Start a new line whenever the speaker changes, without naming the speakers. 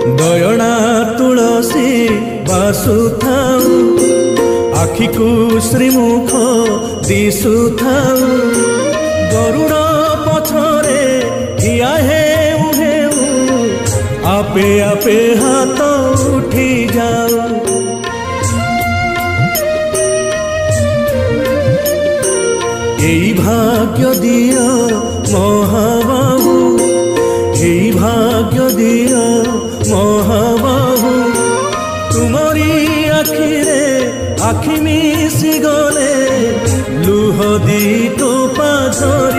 दयणा तुलसी बासुथाऊ आखि को श्रीमुख दिशुथाऊ गरुड़ पछरे ठिया हेउ हेउ आपे आपे हाथ उठी जाऊ एई भाग्य दियो महाबाहु एई भाग्य दियो महाबाहु तुमरी आखिरे आखि मिसी गले लुह दी तो पाजरे